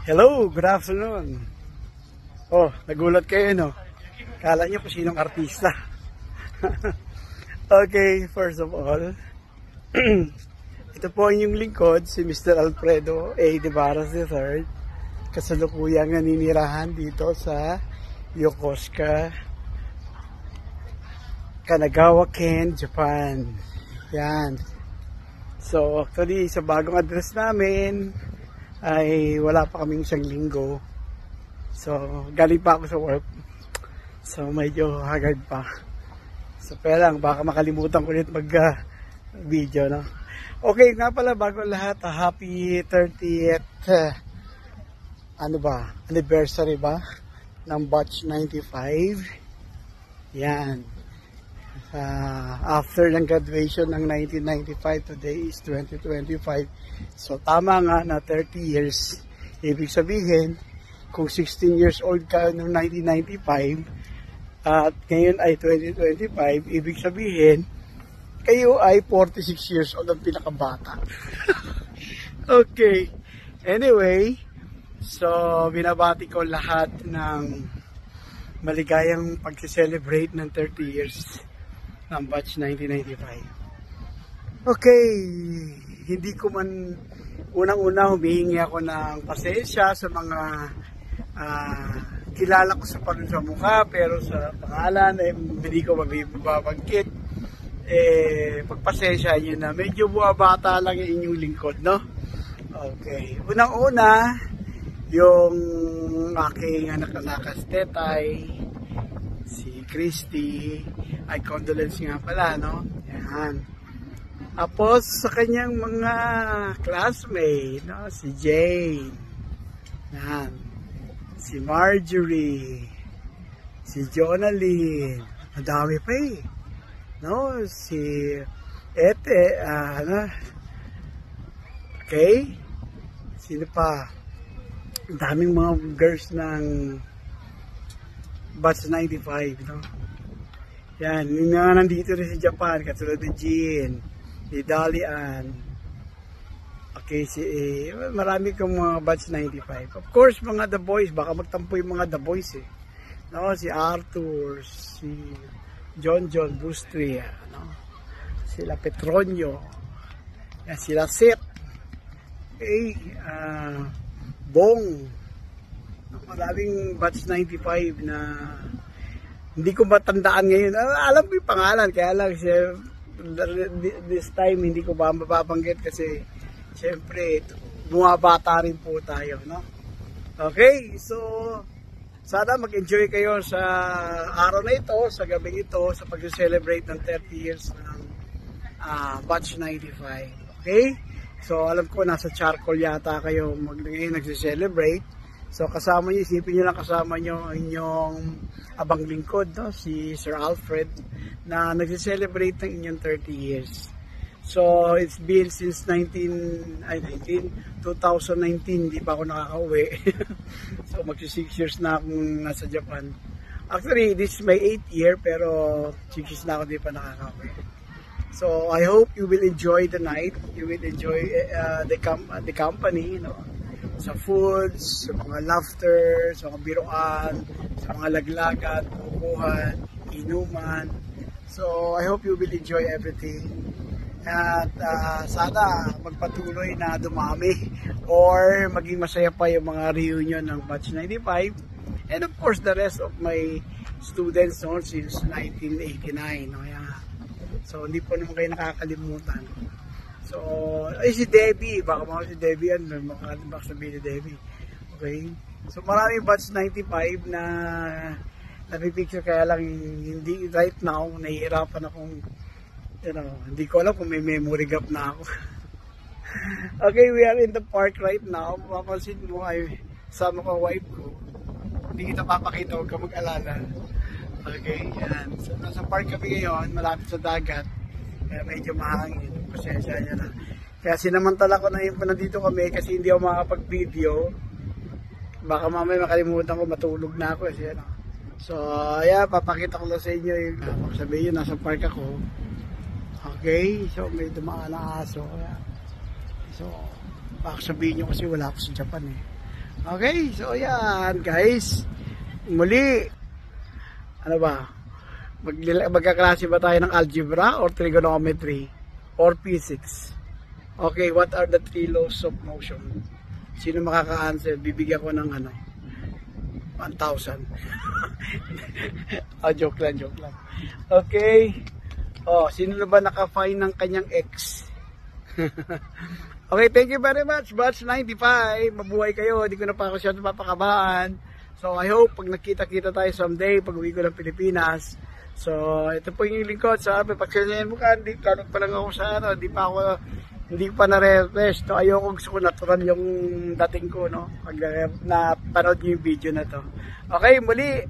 Hello, good afternoon. Oh, nagulat kayo, no? Kala nyo kung sinong artista. Okay, first of all, ito po ang inyong lingkod, si Mr. Alfredo A. De Barras III, kasalukuyang naninirahan dito sa Yokosuka, Kanagawa Ken, Japan. Yan. So, actually, sa bagong address namin, ay wala pa kaming isang linggo. So, galing pa ako sa work. So, medyo hagard pa. So, kaya lang, baka makalimutan ko ulit mag-video, no? Okay, nga pala, bago lahat, happy 30th, anniversary ba? Ng batch 95. Yan. After ng graduation ng 1995, today is 2025. So tama nga na 30 years. Ibig sabihin, kung 16 years old ka noong 1995 at ngayon ay 2025, ibig sabihin, kayo ay 46 years old ang pinakabata. Okay. Anyway, so binabati ko lahat ng maligayang pag-celebrate ng 30 years ng batch 1995. Okay, hindi ko man unang-una humihingi ako ng pasensya sa mga kilala ko sa mukha, pero sa pangalan hindi ko mababangkit. Pagpasensya nyo na, medyo buwabata lang yung inyong lingkod, no? Okay, unang-una yung aking anak-anak Tetay, si Christy, ay condolence nga pala, no? Yan. Tapos sa kanyang mga classmate, no? Si Jane, yan. Si Marjorie, si Jonaline, madami pa eh, no? Si Ete, okay? Sino pa? Ang daming mga girls ng batch 95, no? Yan, yung mga nandito rin sa Japan, katulad ni Jean, si Dalian, okay, marami kong mga batch 95. Of course, mga The Boys, baka magtampo yung mga The Boys eh. No, si Arthur, si John Bustria, no? Sila Petronio, yan, sila Seth, okay, Bong, maraming batch 95 na hindi ko matandaan ngayon. Alam ko yung pangalan, kaya lang this time hindi ko ba mapabanggit kasi siyempre bumabata rin po tayo, no? Okay, so sana mag-enjoy kayo sa araw na ito, sa gabing ito, sa pag-celebrate ng 30 years ng batch 95. Okay? So alam ko nasa charcoal yata kayo nag-celebrate. So kasama nyo, isipin nyo lang kasama nyo ang inyong abang lingkod, no? Si Sir Alfred, na nag-celebrate ng inyong 30 years. So it's been since 2019, hindi pa ako nakaka-uwi. So magsi 6 years na akong nasa Japan. Actually, this is my 8th year, pero 6 years na ako di pa nakaka-uwi. So I hope you will enjoy the night, you will enjoy the company, you know, sa foods, sa mga laughter, sa mga biroan, sa mga laglagan, bubuhan, inuman. So, I hope you will enjoy everything. At sana magpatuloy na dumami or maging masaya pa yung mga reunion ng batch 95. And of course, the rest of my students, no, since 1989. No, yeah. So, hindi po naman kayo nakakalimutan. So, ay si Debbie, baka mga si Debbie yan, baka sabihin ni Debbie. Okay? So, maraming batch 95 na napipicture, kaya lang hindi right now, nahihirapan akong, hindi ko alam kung may memory gap na ako. Okay, we are in the park right now. Mapapansin mo ay sama ko wife ko. Hindi kita papakita, huwag ka mag-alala. Okay, yan. So, nasa park kami ngayon, malapit sa dagat. Kaya medyo mahangin. Pasensya niya na. Kaya sinamantala ko na yun pa nandito kami kasi hindi ako makapag-video. Baka mamaya makalimutan ko, matulog na ako. Kasi, so, ayan, papakita ko lang sa inyo yung sabihin nyo, nasa park ako. Okay, so may dumaan na aso. So, baka sabihin nyo kasi wala ako sa Japan eh. Okay, so yan guys. Muli, ano ba? Magkaklase ba tayo ng algebra or trigonometry or physics? Okay, what are the 3 laws of motion? Sino makaka-answer? Bibigyan ko ng 1,000. Joke lang. Okay. Sino na ba naka-find ng kanyang ex? Okay, thank you very much. Batch 95. Mabuhay kayo. Hindi ko na pa ako siya napapakabahan. So, I hope pag nakita-kita tayo someday, pag uwi ko ng Pilipinas. So, ito po yung lingkod. Sabi, pagkakasin mo ka, karot pa lang ako sa hindi pa na-refresh. So, ayoko, gusto ko natural yung dating ko, no? Pag napanood yung video na to. Okay, muli,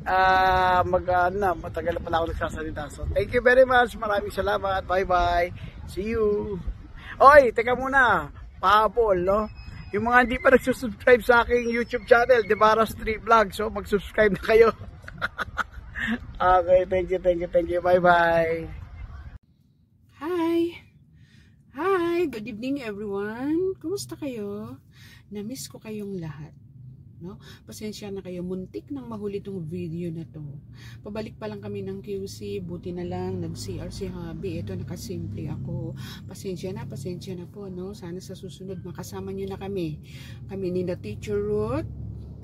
matagal pala ako nagsasalita. So, thank you very much. Maraming salamat. Bye-bye. See you. Oy, teka muna. Pahabol, no? Yung mga hindi pa nagsusubscribe sa aking YouTube channel, Debaras 3 Vlog. So, mag-subscribe na kayo. Okay, thank you. Bye-bye. Hi, good evening everyone. Kumusta kayo? Na-miss ko kayong lahat. No? Pasensya na kayo, muntik nang mahuli tong video na to. Pabalik pa lang kami ng QC, buti na lang nag-CR si Habi. Ito, nakasimple ako. Pasensya na po, no? Sana sa susunod makasama nyo na kami. Kami ni na Teacher Ruth,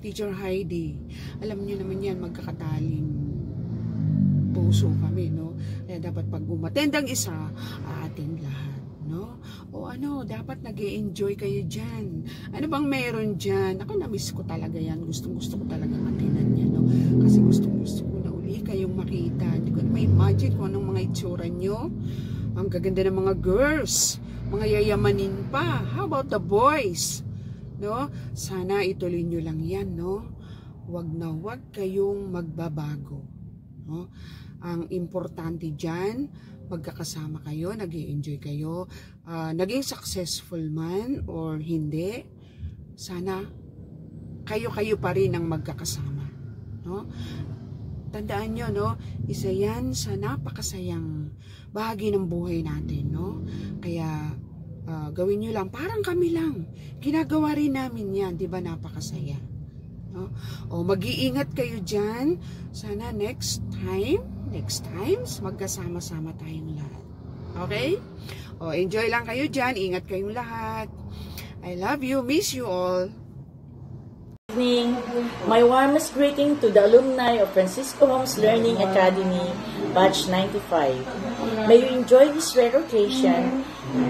Teacher Heidi. Alam nyo naman yan, magkakataling puso kami, no? Kaya dapat pag umattend ang isa, aattend lahat, no? O dapat nag-e-enjoy kayo dyan. Ano bang meron dyan? Ako, na-miss ko talaga yan. Gusto ko talaga matinan yan, no? Kasi gusto ko na uli kayong makita. Hindi ko na ma-imagine kung anong mga itsura nyo. Ang gaganda ng mga girls. Mga yayamanin pa. How about the boys? No? Sana ituloy nyo lang yan, no? Wag na wag kayong magbabago. No? Ang importante dyan, magkakasama kayo, nag-i-enjoy kayo, naging successful man or hindi, sana kayo pa rin ang magkakasama. No? Tandaan nyo, no? Isa yan sa napakasayang bahagi ng buhay natin. No? Kaya, gawin nyo lang, parang kami lang. Ginagawa rin namin yan, di ba napakasaya? No? O mag-iingat kayo dyan. Sana next times, magkasama-sama tayong lahat. Okay? O, enjoy lang kayo dyan. Ingat kayong lahat. I love you. Miss you all. Good evening. My warmest greeting to the alumni of Francisco Homes Learning Academy, Batch 95. May you enjoy this rare occasion,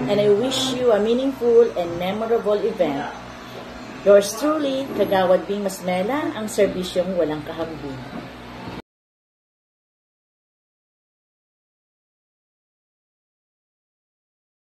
and I wish you a meaningful and memorable event. Yours truly, Kagawad Bing Masmela, ang serbisyong walang kahambing.